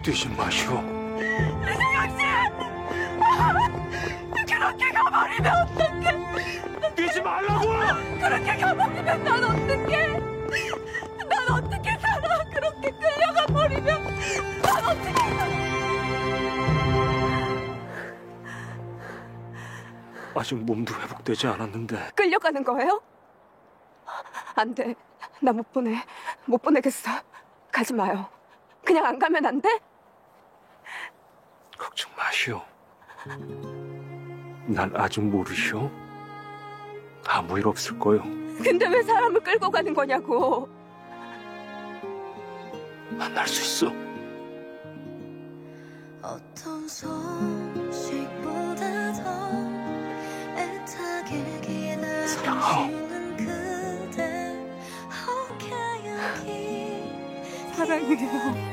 뛰지 마시오. 이승엽 씨! 그렇게 가버리면 어떡해? 뛰지 말라고! 그렇게 가버리면 난 어떡해? 난 어떻게 살아? 그렇게 끌려가 버리면 난 어떻게 살아? 아직 몸도 회복되지 않았는데. 끌려가는 거예요? 안 돼. 나 못 보내. 못 보내겠어. 가지 마요. 그냥 안 가면 안 돼? 걱정 마시오. 난 아직 모르시오. 아무 일 없을 거요. 근데 왜 사람을 끌고 가는 거냐고. 만날 수 있어. 어떤 소식보다 더 애타게 기다려주는 그대 어깨 여기 사랑해요.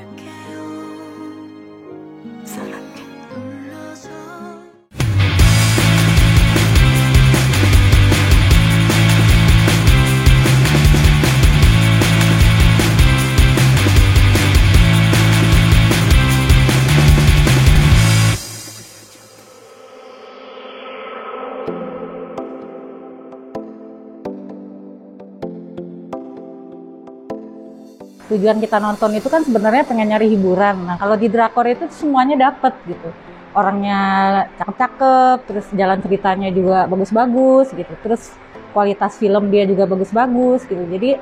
Tujuan kita nonton itu kan sebenarnya pengen nyari hiburan. Nah, kalau di drakor itu semuanya dapet gitu. Orangnya cakep-cakep, terus jalan ceritanya juga bagus-bagus gitu. Terus kualitas film dia juga bagus-bagus gitu. Jadi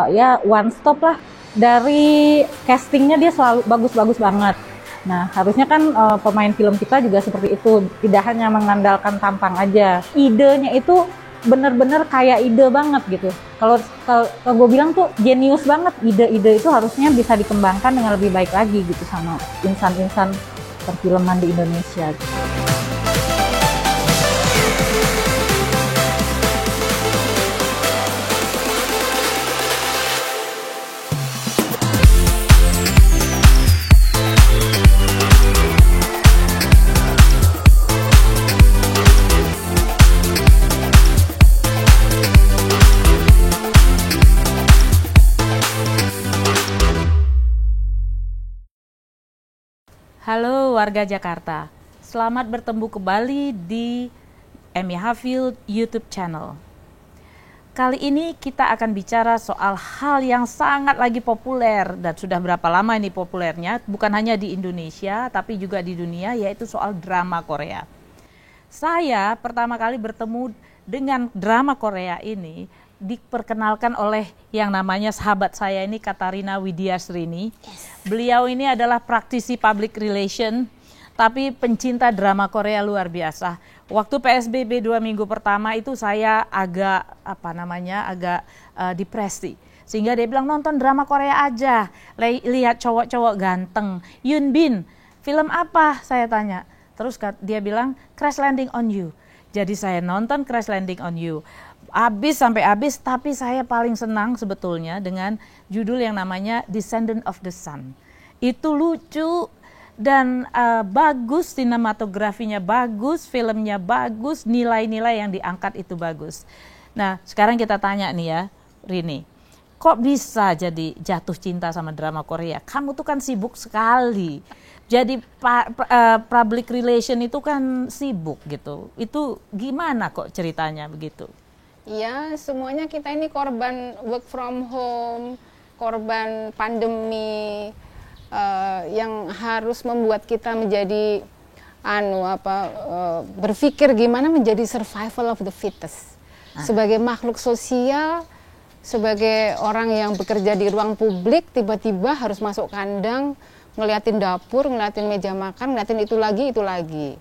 ya one stop lah. Dari castingnya dia selalu bagus-bagus banget. Nah, harusnya kan pemain film kita juga seperti itu. Tidak hanya mengandalkan tampang aja. Idenya itu bener-bener kayak ide banget gitu. Kalau gue bilang tuh jenius banget, ide-ide itu harusnya bisa dikembangkan dengan lebih baik lagi gitu sama insan-insan perfilman di Indonesia gitu. Halo warga Jakarta, selamat bertemu kembali di Emmy Haffield YouTube channel. Kali ini kita akan bicara soal hal yang sangat lagi populer dan sudah berapa lama ini populernya, bukan hanya di Indonesia tapi juga di dunia, yaitu soal drama Korea. Saya pertama kali bertemu dengan drama Korea ini diperkenalkan oleh yang namanya sahabat saya ini, Katarina Widyasrini. Beliau ini adalah praktisi public relation, tapi pencinta drama Korea luar biasa. Waktu PSBB 2 minggu pertama itu saya agak depresi. Sehingga dia bilang nonton drama Korea aja, lihat cowok-cowok ganteng. Yoon Bin, film apa? Saya tanya. Terus dia bilang Crash Landing on You. Jadi saya nonton Crash Landing on You. Sampai habis, tapi saya paling senang sebetulnya dengan judul yang namanya Descendant of the Sun. Itu lucu dan bagus, sinematografinya bagus, filmnya bagus, nilai-nilai yang diangkat itu bagus. Nah, sekarang kita tanya nih ya, Rini, kok bisa jadi jatuh cinta sama drama Korea? Kamu tuh kan sibuk sekali. Jadi public relation itu kan sibuk gitu. Itu gimana kok ceritanya begitu? Ya, semuanya kita ini korban work from home, korban pandemi yang harus membuat kita menjadi berpikir gimana menjadi survival of the fittest. Sebagai makhluk sosial, sebagai orang yang bekerja di ruang publik, tiba-tiba harus masuk kandang, ngeliatin dapur, ngeliatin meja makan, ngeliatin itu lagi.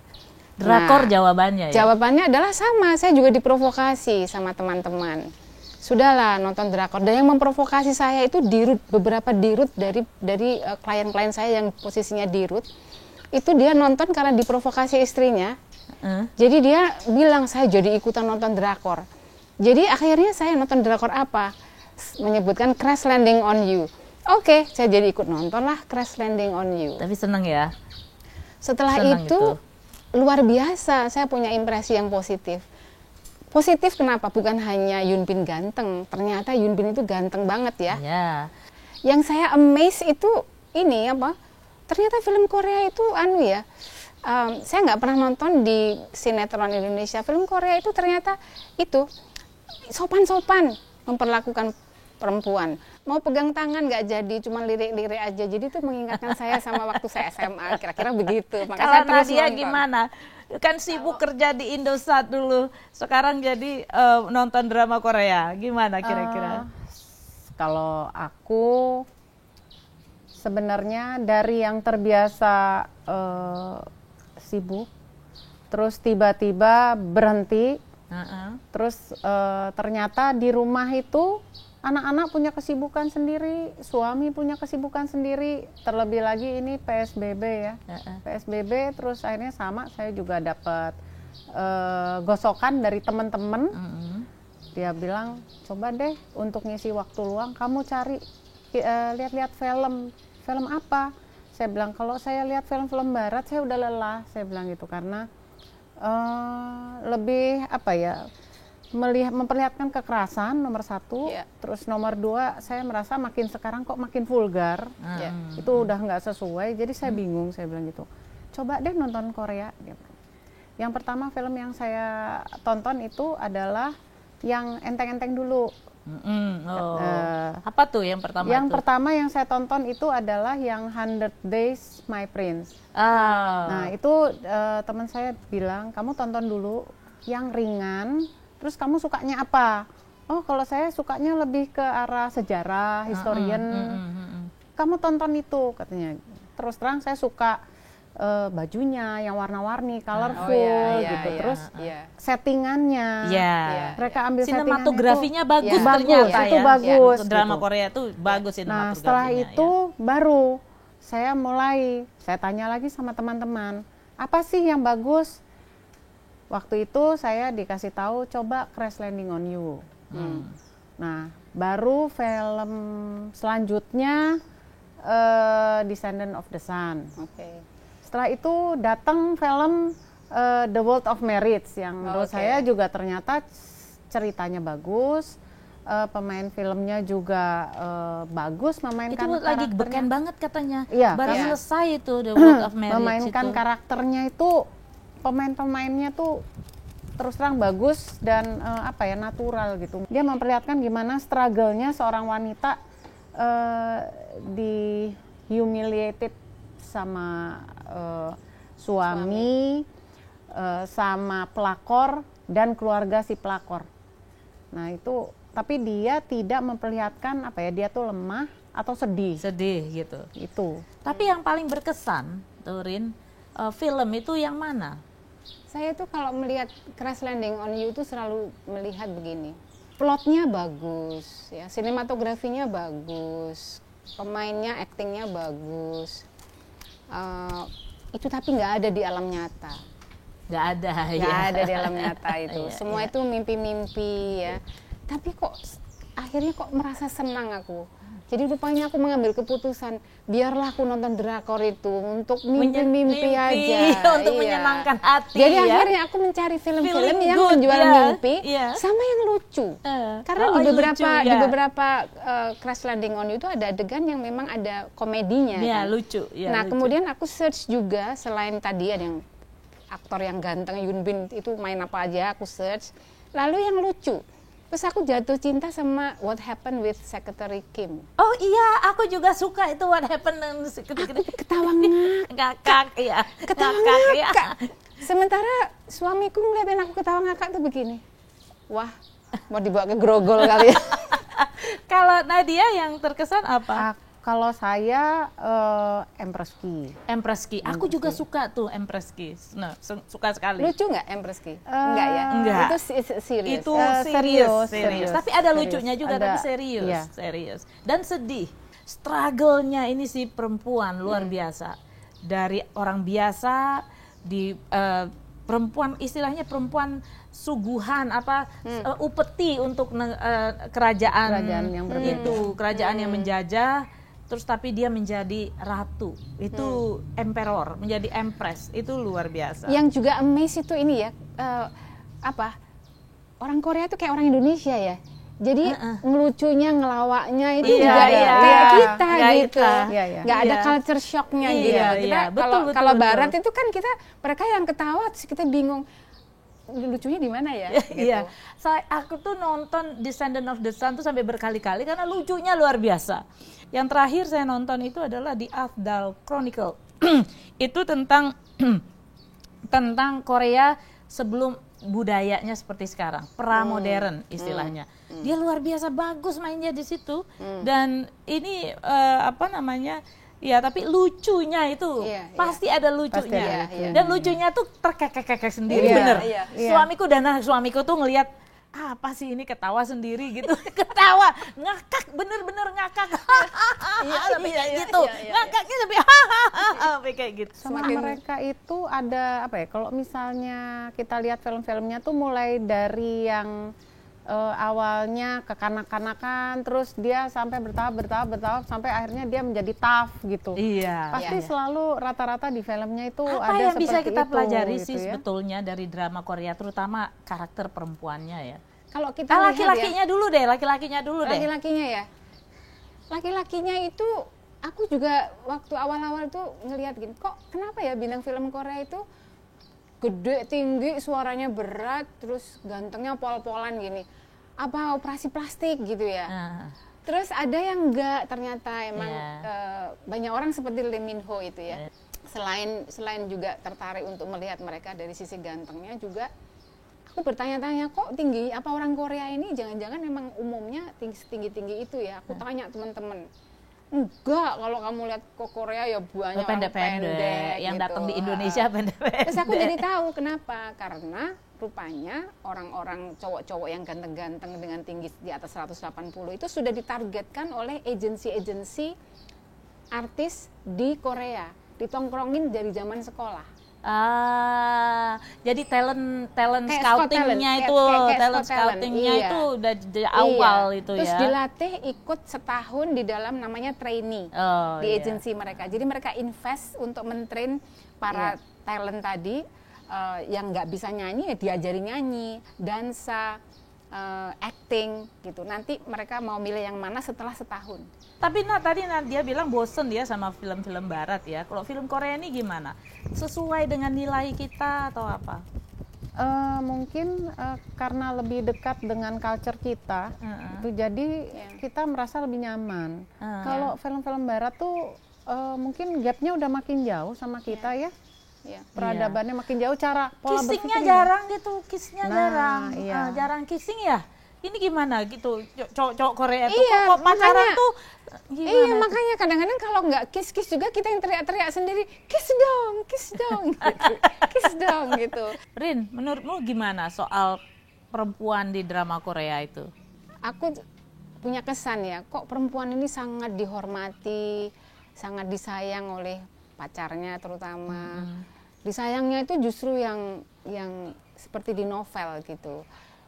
Drakor jawabannya ya? Jawabannya adalah sama, saya juga diprovokasi sama teman-teman. Sudahlah nonton drakor, dan yang memprovokasi saya itu beberapa dirut dari klien-klien saya yang posisinya dirut. Itu dia nonton karena diprovokasi istrinya. Jadi dia bilang saya jadi ikutan nonton drakor. Jadi akhirnya saya nonton drakor apa? Menyebutkan Crash Landing on You. Oke, saya jadi ikut nonton lah Crash Landing on You. Tapi seneng ya? Setelah itu luar biasa, saya punya impresi yang positif. Positif kenapa? Bukan hanya Yoon Bin ganteng, ternyata Yoon Bin itu ganteng banget ya. Yeah. Yang saya amazed itu ini ternyata film Korea itu saya nggak pernah nonton di sinetron Indonesia. Film Korea itu ternyata itu sopan-sopan memperlakukan perempuan. Mau pegang tangan nggak jadi, cuma lirik-lirik aja. Jadi itu mengingatkan saya sama waktu saya SMA, kira-kira begitu. Makanya Kalau saya terus Nadia nonton. gimana? Kan sibuk kerja di Indosat dulu, sekarang jadi nonton drama Korea. Gimana kira-kira? Kalau aku sebenarnya dari yang terbiasa sibuk, terus tiba-tiba berhenti, terus ternyata di rumah itu anak-anak punya kesibukan sendiri, suami punya kesibukan sendiri, terlebih lagi ini PSBB ya. PSBB terus akhirnya sama, saya juga dapat gosokan dari teman-teman. Dia bilang, coba deh untuk ngisi waktu luang kamu cari lihat-lihat film. Film apa? Saya bilang, kalau saya lihat film-film barat saya udah lelah, saya bilang gitu, karena lebih apa ya, memperlihatkan kekerasan nomor satu, terus nomor dua saya merasa makin sekarang kok makin vulgar, itu udah nggak sesuai, jadi saya bingung, saya bilang gitu, coba deh nonton Korea gitu. Yang pertama film yang saya tonton itu adalah yang enteng-enteng dulu. Apa tuh yang pertama? Yang pertama yang saya tonton itu adalah yang 100 Days My Prince. Nah itu teman saya bilang, kamu tonton dulu yang ringan, terus kamu sukanya apa? Oh kalau saya sukanya lebih ke arah sejarah, historian. Kamu tonton itu katanya. Terus terang saya suka bajunya yang warna-warni, colorful gitu. Terus settingannya, mereka ambil sinematografinya bagus, itu bagus. Drama Korea itu bagus sinematografinya. Nah setelah itu baru saya tanya lagi sama teman-teman, apa sih yang bagus? Waktu itu saya dikasih tahu coba Crash Landing on You. Nah baru film selanjutnya Descendant of the Sun. Setelah itu datang film The World of Marriage yang menurut saya juga ternyata ceritanya bagus, pemain filmnya juga bagus, memainkan itu lagi beken banget katanya. Baru selesai itu The World of Marriage. Memainkan karakternya itu, pemain-pemainnya tuh terus terang bagus dan natural gitu. Dia memperlihatkan gimana struggle-nya seorang wanita di humiliated sama suami, sama pelakor dan keluarga si pelakor. Nah itu, tapi dia tidak memperlihatkan dia tuh lemah atau sedih gitu. Itu. Tapi yang paling berkesan, Turin, film itu yang mana? Saya tuh kalau melihat Crash Landing on You itu selalu melihat begini, plotnya bagus, ya, sinematografinya bagus, pemainnya, aktingnya bagus. Itu tapi nggak ada di alam nyata. Nggak ada di alam nyata itu. Semua itu mimpi-mimpi ya. Tapi kok akhirnya kok merasa senang aku. Jadi rupanya aku mengambil keputusan, biarlah aku nonton drakor itu untuk mimpi-mimpi aja. Untuk menyenangkan hati. Jadi akhirnya aku mencari film-film yang menjual mimpi sama yang lucu. Karena di beberapa Crash Landing on You itu ada adegan yang memang ada komedinya. Iya, kan? Lucu. Nah, kemudian aku search juga, selain tadi ada yang aktor yang ganteng, Yoon Bin itu main apa aja, aku search. Lalu yang lucu. Terus aku jatuh cinta sama What Happened with Secretary Kim. Oh iya, aku juga suka itu What Happened with Secretary Kim. Ketawa ngakak. Ketawa ngakak. Sementara suamiku ngeliatin aku ketawa ngakak tuh begini. Wah, mau dibawa ke grogol kali ya. Kalau Nadia yang terkesan apa? Kalau saya Empress Ki. Aku juga suka tuh Empress Ki. Nah, suka sekali. Lucu nggak Empress Ki? Enggak ya? Enggak. Itu serius. Itu serius. Tapi ada lucunya juga, tapi serius. Serius. Dan sedih. Struggle-nya ini si perempuan luar biasa. Dari orang biasa di perempuan, istilahnya perempuan suguhan upeti untuk kerajaan yang berbeda. Kerajaan yang menjajah. Terus tapi dia menjadi ratu, itu emperor, menjadi empress, itu luar biasa. Yang juga amaze itu ini ya, orang Korea itu kayak orang Indonesia ya, Jadi ngelucunya, ngelawaknya itu Iya, juga iya. kayak kita Kayak gitu. kita. Iya, iya. Nggak ada Iya. culture shocknya Iya, gitu. iya. Kita Betul, betul, kalau betul. Barat itu kan mereka yang ketawa terus kita bingung lucunya di mana ya? Gitu. Iya, aku tuh nonton Descendant of the Sun tuh sampai berkali-kali karena lucunya luar biasa. Yang terakhir saya nonton itu adalah The Avdal Chronicle. Itu tentang tentang Korea sebelum budayanya seperti sekarang, pramodern istilahnya. Dia luar biasa bagus mainnya di situ. Dan ini apa namanya? Ya, tapi lucunya itu Iya, pasti ada lucunya. Iya, iya. Dan lucunya tuh terkekek-kekek sendiri, Iya, bener. iya, iya. Suamiku tuh ngelihat apa sih ini, ketawa sendiri gitu. Ketawa, ngakak, bener-bener ngakak. Sampai kayak gitu. Ngakaknya sampai sampai kayak gitu. Sama mereka itu ada apa ya, kalau misalnya kita lihat film-filmnya tuh mulai dari yang awalnya kekanak-kanakan, terus dia sampai bertahap sampai akhirnya dia menjadi tough gitu. Iya. Pasti Iya. selalu rata-rata di filmnya itu Apa ada yang bisa seperti kita itu, pelajari gitu sih ya. sebetulnya dari drama Korea, terutama karakter perempuannya ya? Kalau kita lihat Laki-lakinya dulu deh, laki-lakinya dulu deh. laki-lakinya ya. Laki-lakinya itu aku juga waktu awal-awal tuh ngelihat gini, kok kenapa ya bintang film Korea itu gede, tinggi, suaranya berat, terus gantengnya pol-polan gini. Apa operasi plastik gitu ya? Nah, Terus ada yang enggak, ternyata emang Iya. banyak orang seperti Lee Min Ho itu ya. Selain juga tertarik untuk melihat mereka dari sisi gantengnya juga, aku bertanya-tanya kok tinggi, apa orang Korea ini jangan-jangan memang umumnya tinggi-tinggi itu ya? Aku tanya teman-teman. Enggak, kalau kamu lihat kok Korea ya banyak orang pendek-pendek, yang gitu. datang di Indonesia pendek-pendek. Terus aku jadi tahu kenapa, karena rupanya orang-orang cowok-cowok yang ganteng-ganteng dengan tinggi di atas 180 itu sudah ditargetkan oleh agensi-agensi artis di Korea, ditongkrongin dari zaman sekolah. Jadi talent Kayak scoutingnya Scott itu, Talent, kayak talent Scott Talent, scoutingnya iya. itu udah dari awal Iya. itu Terus ya. dilatih ikut setahun di dalam namanya trainee Oh, di iya. agensi mereka. Jadi mereka invest untuk mentrain para talent tadi yang nggak bisa nyanyi ya diajari nyanyi, dansa, acting gitu. Nanti mereka mau milih yang mana setelah setahun. Tapi tadi dia bilang bosen dia sama film-film barat ya. Kalau film Korea ini gimana? Sesuai dengan nilai kita atau apa? Mungkin karena lebih dekat dengan culture kita, itu jadi kita merasa lebih nyaman. Kalau film-film barat tuh mungkin gapnya udah makin jauh sama kita ya. Ya. Peradabannya makin jauh, cara pola Kissingnya berpikirnya. jarang gitu, kissnya Nah, jarang. iya. Jarang kissing ya? Ini gimana gitu, cowok-cowok Korea tuh Iya, kok pacaran makanya- tuh gimana? Iya, makanya kadang-kadang kalau nggak kiss juga kita yang teriak-teriak sendiri, kiss dong gitu. Kiss dong gitu. Rin, menurutmu gimana soal perempuan di drama Korea itu? Aku punya kesan ya, kok perempuan ini sangat dihormati, sangat disayang oleh pacarnya terutama. Disayangnya itu justru yang seperti di novel gitu.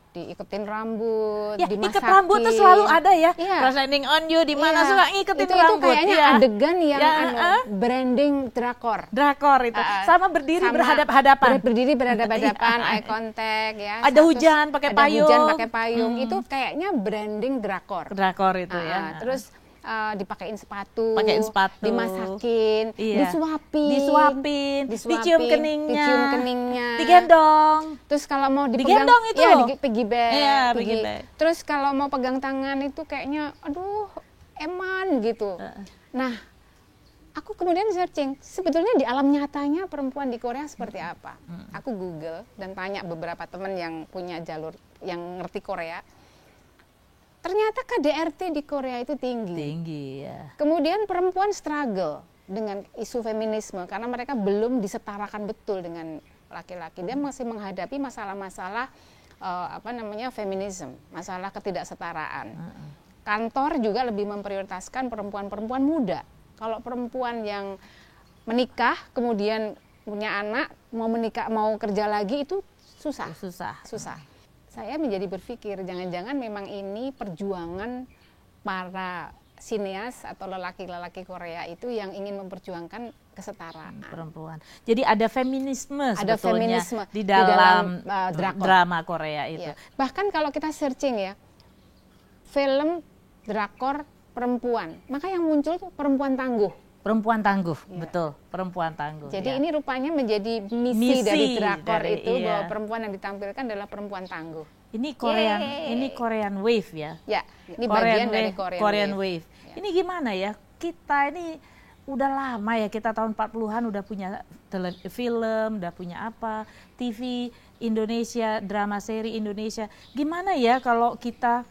Diiketin rambut, Ya, dimasakin. ikat rambut tuh selalu ada ya. Iya. Crash Landing on You di mana Iya. suka ngiketin itu rambut. kayaknya Iya. adegan yang Ya, branding drakor. Drakor itu. Sama berdiri berhadap-hadapan. Berdiri berhadap-hadapan, eye contact ya. Ada hujan pakai Ada payung. hujan pakai payung. Itu kayaknya branding drakor. Drakor itu ya. Terus dipakein sepatu, Pakein sepatu. dimasakin, Iya. disuapin, dicium keningnya, dicium keningnya, digendong. Terus kalau mau dipegang, Digendong itu. ya piggy bag, Iya, piggy. piggy bag. Terus kalau mau pegang tangan itu kayaknya, aduh, eman gitu. Nah, aku kemudian searching, sebetulnya di alam nyatanya perempuan di Korea seperti apa? Aku Google dan tanya beberapa teman yang punya jalur, yang ngerti Korea. Ternyata KDRT di Korea itu tinggi. Tinggi ya. Kemudian perempuan struggle dengan isu feminisme karena mereka belum disetarakan betul dengan laki-laki. Dia masih menghadapi masalah-masalah feminisme, masalah ketidaksetaraan. Kantor juga lebih memprioritaskan perempuan-perempuan muda. Kalau perempuan yang menikah kemudian punya anak, mau menikah mau kerja lagi itu susah. Saya menjadi berpikir jangan-jangan memang ini perjuangan para sineas atau lelaki-lelaki Korea itu yang ingin memperjuangkan kesetaraan Perempuan. Jadi ada feminisme Ada sebetulnya feminisme di dalam drakor. drama Korea itu. Iya. Bahkan kalau kita searching ya, film drakor perempuan. Maka yang muncul tuh perempuan tangguh. Perempuan tangguh, betul, perempuan tangguh. Jadi ya. ini rupanya menjadi misi dari drakor itu iya. bahwa perempuan yang ditampilkan adalah perempuan tangguh. Ini Korean Wave ya. Ya, ini bagian dari Korean Wave. Ya. Ini gimana ya? Kita ini udah lama ya, kita tahun 40-an udah punya film, udah punya apa, TV Indonesia, drama seri Indonesia. Gimana ya kalau kita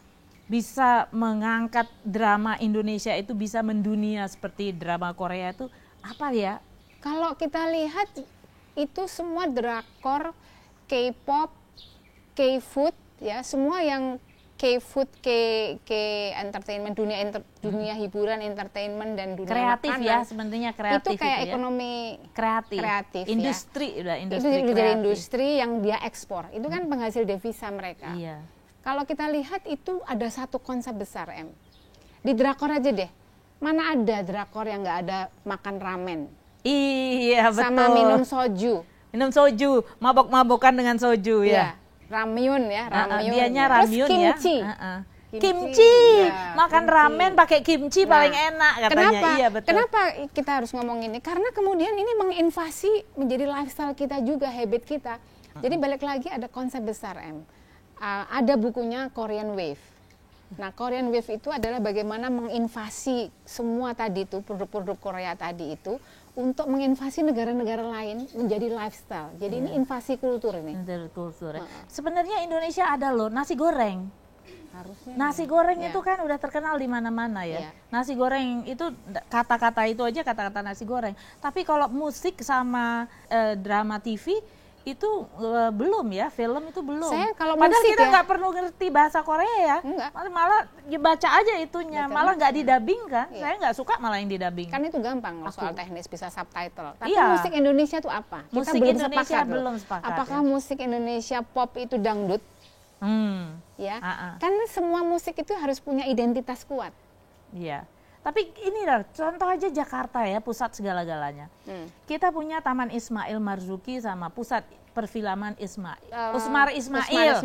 bisa mengangkat drama Indonesia itu bisa mendunia seperti drama Korea itu apa ya? Kalau kita lihat itu semua drakor, K-pop, K-food, ya semua yang K-food, K-entertainment, dunia hiburan, entertainment dan dunia Kreatif makanan. ya, sebenarnya kreatif Itu kayak ya. ekonomi kreatif ya. Industri udah Itu industri jadi kreatif. industri yang dia ekspor. Itu kan penghasil devisa mereka. Iya. Kalau kita lihat itu ada satu konsep besar, Em. Di drakor aja deh. Mana ada drakor yang nggak ada makan ramen Iya, betul. sama minum soju. Minum soju, mabok-mabokan dengan soju ya. Ramyun ya, ramyun. Dianya Terus ramyun kimchi. ya. Kimchi. Ya, Makan kimchi. ramen pakai kimchi Nah, paling enak katanya. Kenapa? Iya, betul. Kenapa kita harus ngomong ini? Karena kemudian ini menginvasi menjadi lifestyle kita juga, habit kita. Jadi balik lagi ada konsep besar, Em. Ada bukunya Korean Wave. Nah, Korean Wave itu adalah bagaimana menginvasi semua tadi itu, produk-produk Korea tadi itu, untuk menginvasi negara-negara lain menjadi lifestyle. Jadi ini invasi kultur ini. Dari kultur ya. Sebenarnya Indonesia ada loh nasi goreng. Harusnya. Nasi goreng Ya. itu kan udah terkenal di mana-mana ya. Iya. Nasi goreng itu kata-kata itu aja kata-kata nasi goreng. Tapi kalau musik sama drama TV itu belum ya, film itu belum. Saya kalau Padahal musik kita ya- nggak perlu ngerti bahasa Korea ya. Enggak. Malah baca aja itunya, Betul. malah nggak didabing kan. Iya. Saya nggak suka malah yang didabing. Kan itu gampang loh, soal teknis bisa subtitle. Tapi Iya. musik Indonesia itu apa? Kita Musik belum Indonesia sepakat loh. belum sepakat, Apakah ya. musik Indonesia pop itu dangdut? Ya, kan semua musik itu harus punya identitas kuat. Iya. Tapi ini lah, contoh aja Jakarta ya, pusat segala-galanya. Kita punya Taman Ismail Marzuki sama pusat perfilman Usmar Ismail.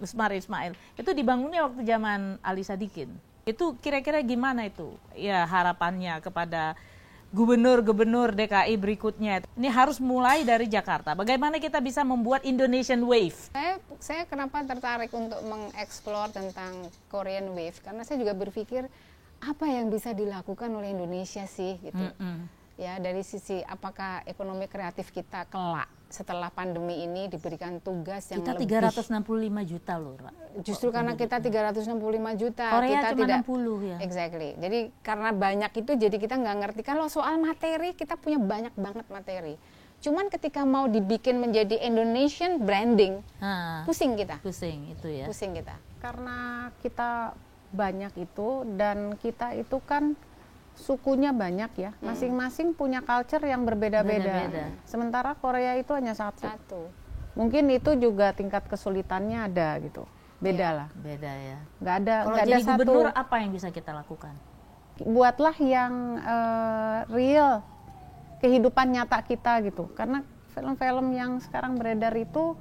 Usmar Ismail. Itu dibangunnya waktu zaman Ali Sadikin. Itu kira-kira gimana itu? Ya harapannya kepada gubernur-gubernur DKI berikutnya. Ini harus mulai dari Jakarta. Bagaimana kita bisa membuat Indonesian Wave? Saya kenapa tertarik untuk mengeksplor tentang Korean Wave? Karena saya juga berpikir apa yang bisa dilakukan oleh Indonesia sih gitu. Ya, dari sisi apakah ekonomi kreatif kita kelak setelah pandemi ini diberikan tugas yang Kita lebih. 365 juta loh, Ra. Justru karena kita 365 juta, Korea kita cuma tidak 60 ya. Exactly. Jadi karena banyak itu, jadi kita nggak ngerti. Kalau soal materi, kita punya banyak banget materi. Cuman ketika mau dibikin menjadi Indonesian branding, pusing kita. Pusing itu ya. Pusing kita. Karena kita banyak itu dan kita itu kan sukunya banyak ya, masing-masing punya culture yang berbeda-beda. Beda-beda. Sementara Korea itu hanya satu. Satu. Mungkin itu juga tingkat kesulitannya ada gitu, beda lah. Beda ya. Nggak ada, Kalau nggak ada jadi satu. gubernur apa yang bisa kita lakukan? Buatlah yang real, kehidupan nyata kita gitu. Karena film-film yang sekarang beredar itu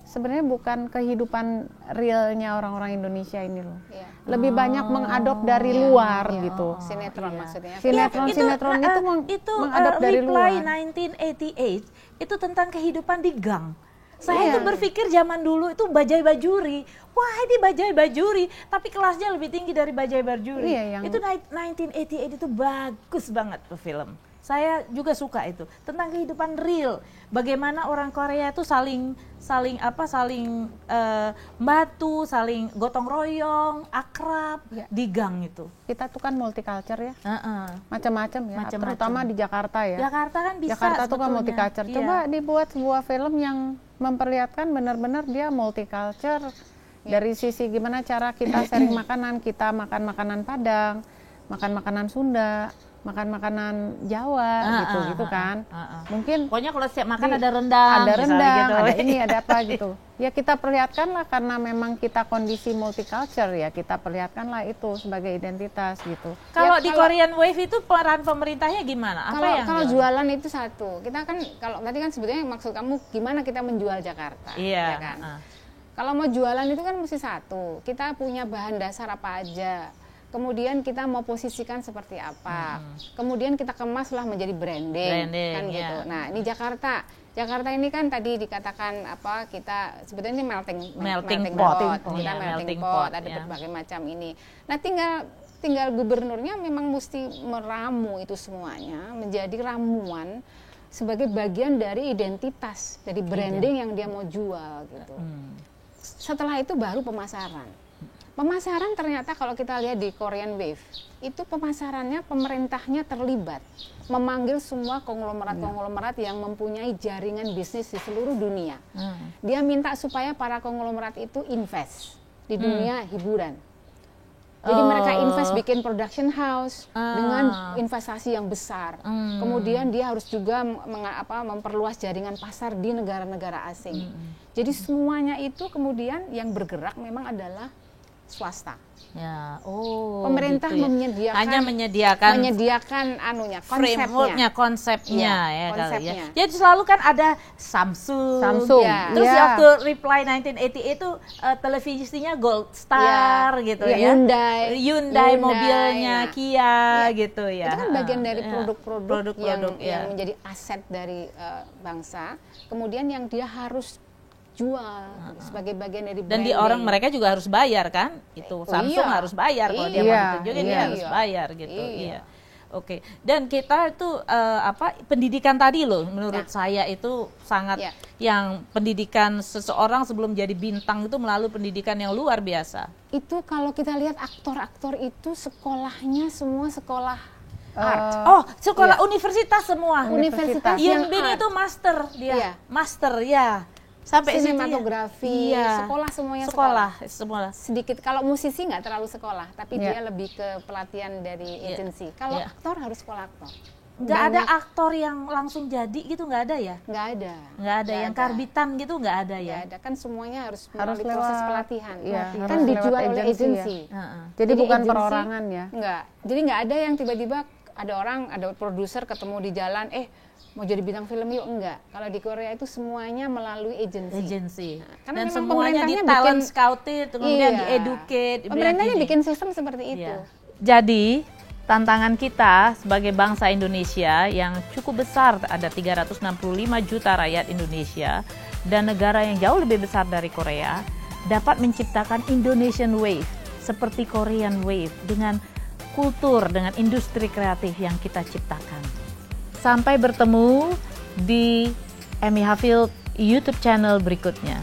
sebenarnya bukan kehidupan realnya orang-orang Indonesia ini loh. Iya. Lebih banyak mengadop dari luar gitu. Sinetron maksudnya. Sinetron itu mengadop dari Reply luar. 1988 itu tentang kehidupan di gang. Saya itu berpikir zaman dulu itu Bajai Bajuri. Wah, ini Bajai Bajuri, tapi kelasnya lebih tinggi dari Bajai Bajuri. Iya, Itu 1988 itu bagus banget tuh film. Saya juga suka itu tentang kehidupan real. Bagaimana orang Korea itu saling batu, saling gotong royong, akrab di gang itu. Kita tuh kan multiculture ya, Heeh. macam-macam ya, Macam-macam. terutama di Jakarta ya. Jakarta kan bisa. Jakarta tuh kan sebetulnya. multiculture. Iya. Coba dibuat sebuah film yang memperlihatkan benar-benar dia multiculture. Dari sisi gimana cara kita sharing makanan, kita makan makanan Padang, makan makanan Sunda, makan makanan Jawa gitu kan. Mungkin Pokoknya kalau setiap makan ada rendang, ada misalnya rendang, gitu. ada ini, ada apa gitu. Ya kita perlihatkanlah karena memang kita kondisi multiculture ya, kita perlihatkanlah itu sebagai identitas gitu. Kalau Ya, di kalau- Korean Wave itu peran pemerintahnya gimana? Apa yang Kalau dilakukan? jualan itu satu. Kita kan kalau tadi kan sebetulnya maksud kamu gimana kita menjual Jakarta, Iya. ya kan? Kalau mau jualan itu kan mesti satu, kita punya bahan dasar apa aja. Kemudian kita mau posisikan seperti apa. Kemudian kita kemaslah menjadi branding kan gitu. Nah, ini Jakarta. Jakarta ini kan tadi dikatakan apa, kita sebetulnya ini melting pot. Kita melting pot, ada berbagai macam ini. Nah, tinggal gubernurnya memang mesti meramu itu semuanya menjadi ramuan sebagai bagian dari identitas, dari branding yang dia mau jual gitu. Setelah itu baru pemasaran. Pemasaran ternyata kalau kita lihat di Korean Wave, itu pemasarannya pemerintahnya terlibat, memanggil semua konglomerat-konglomerat yang mempunyai jaringan bisnis di seluruh dunia. Dia minta supaya para konglomerat itu invest di dunia hiburan. Jadi mereka invest bikin production house dengan investasi yang besar. Kemudian dia harus juga memperluas jaringan pasar di negara-negara asing. Jadi semuanya itu kemudian yang bergerak memang adalah swasta. Ya, pemerintah gitu ya. Hanya menyediakan anunya, konsepnya ya kali ya. Jadi selalu kan ada Samsung. Ya. Terus waktu Reply 1988 itu televisinya Gold Star gitu ya. Hyundai mobilnya, Kia gitu ya. Itu kan bagian dari produk-produk yang menjadi aset dari bangsa. Kemudian yang dia harus jual sebagai bagian dari branding. Dan mereka juga harus bayar kan? Itu Samsung harus bayar kalau dia mau ditunjukin dia harus bayar gitu. Iya. Oke. Dan kita itu pendidikan tadi loh menurut saya itu sangat yang pendidikan seseorang sebelum jadi bintang itu melalui pendidikan yang luar biasa. Itu kalau kita lihat aktor-aktor itu sekolahnya semua sekolah art. Sekolah universitas semua. Universitas yang Bin itu master dia. Master ya. Sampai sinematografi, sekolah semuanya sekolah. Sedikit kalau musisi nggak terlalu sekolah, tapi dia lebih ke pelatihan dari agensi. Kalau aktor harus sekolah aktor. Nggak ada aktor yang langsung jadi gitu, nggak ada ya? Nggak ada. Yang karbitan gitu nggak ada ya? Nggak ada, kan semuanya harus melalui proses pelatihan. Kan dijual oleh agensi. Jadi bukan perorangan ya? Nggak. Jadi nggak ada yang tiba-tiba ada produser ketemu di jalan, mau jadi bintang film yuk, enggak. Kalau di Korea itu semuanya melalui agensi. Nah, dan semuanya di talent scouted, kemudian di-educate. Pemerintahnya bikin sistem seperti itu. Jadi tantangan kita sebagai bangsa Indonesia yang cukup besar, ada 365 juta rakyat Indonesia dan negara yang jauh lebih besar dari Korea, dapat menciptakan Indonesian Wave seperti Korean Wave dengan kultur, dengan industri kreatif yang kita ciptakan. Sampai bertemu di Amy Haffield YouTube channel berikutnya.